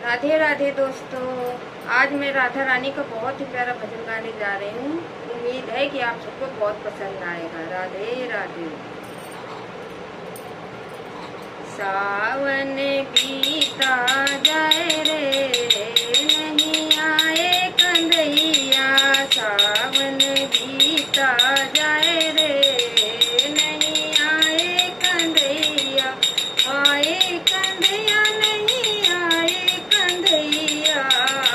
राधे राधे दोस्तों। आज मैं राधा रानी का बहुत ही प्यारा भजन गाने जा रही हूँ। उम्मीद है कि आप सबको बहुत पसंद आएगा। राधे राधे। सावन बीता जाए रे, नहीं आए कंदैया। सावन बीता जाए रे, नहीं आए कंदैया। आए कंदैया नहीं आए कंदैया।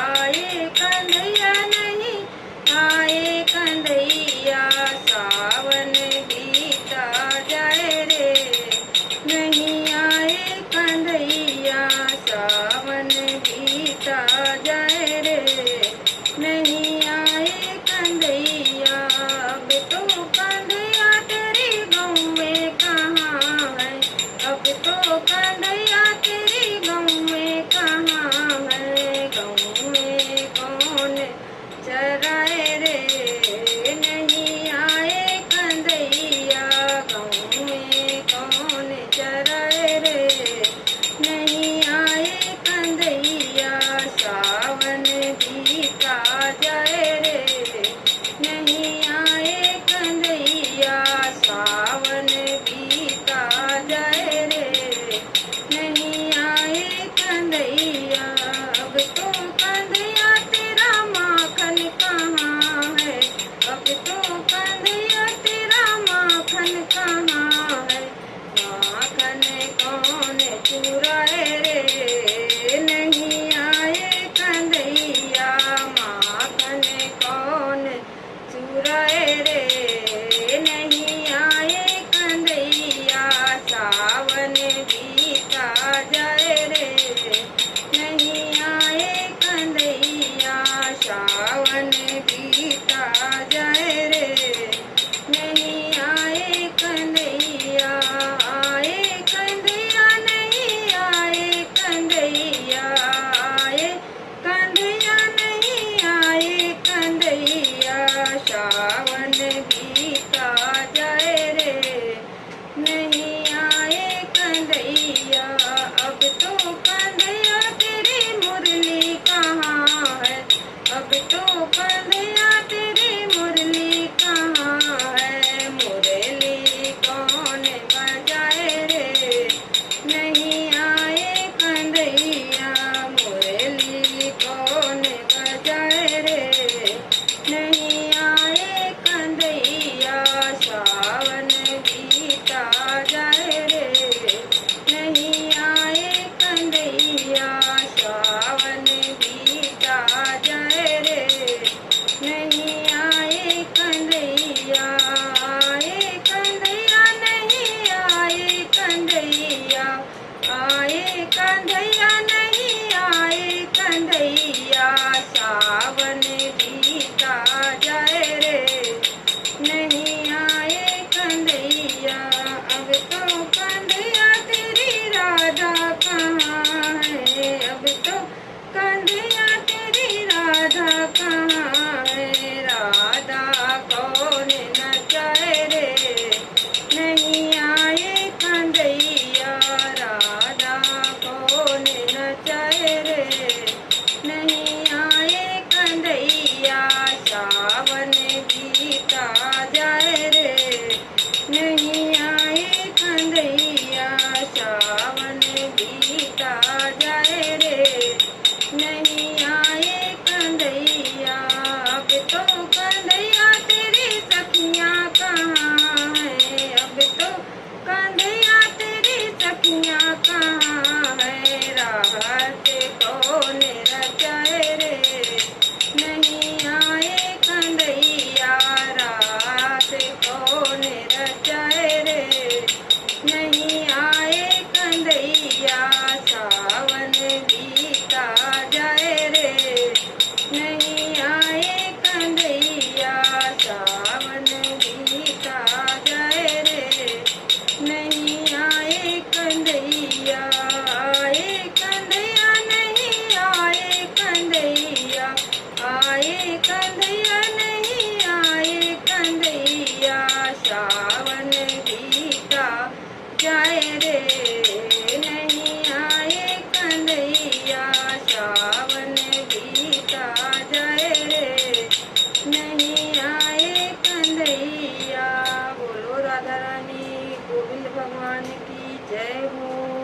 आए कंदैया नहीं आए कंदैया। सावन बीता जाए रे, नहीं आए कंदैया। सावन बीता जाए रे, नहीं आए कंदैया। अब तो कंदैया तेरी गाँव में कहाँ है। अब तो कंदैया तेरी गाँव में कहाँ है। गाँव में कौन चराए रे, नहीं आए कंदैया। गाँव में कौन चराए रे, नहीं आए कंदैया। सावन बीता जाए रे, नहीं आए कंदैया। सावन बीता जाए रे, नहीं आए कंदैया। अब तो कंदैया तेरा माखन कहाँ है। अब तो कंदैया तेरा माखन कहाँ है। माखन कौन चुराए रे, नहीं आए कंदैया। माखन कौन चुराए रे, नहीं आए कंदैया। सावन बीता जाए रे, नहीं आए कंदैया। सावन बीता जाए रे, नहीं आए कंदैया। आए कंदैया नहीं आए कंदैया। आए कंदैया नहीं आए कंदैया। सावन बीता जाए रे, नहीं आए कंदैया। अब तो कंदैया तेरी मुरली कहाँ है। अब तो कंदैया तेरी मुरली कहाँ है। मुरली कौन बजाए रे, नहीं आए कंदैया। मुरली कौन बजाए रे, नहीं आए कंदैया। सावन बीता जाए रे, नहीं आए कंदैया। सावन बीता जाए रे, नहीं आए कंदैया। आए कंदैया नहीं आए कंदैया। आए कंदैया नहीं आए कंदैया। सावन बीता जाए रे, नहीं आए कंदैया। अब तो कंदैया तेरी राधा कहाँ है। अब तो कंदैया तेरी राधा कहाँ है। राधा कौन नचाए रे, नहीं आए कंदैया। राधा कौन नचाए रे, नहीं आए कंदैया। सावन बीता जाए रे, नहीं आए कंदैया। सावन बीता जाए रे, नहीं आए कंदैया। अब तो कंदैया तेरी सखियाँ कहाँ है। अब तो कंदैया तेरी सखियाँ कहाँ है। रात कौन रचाए भगवान की जय हो।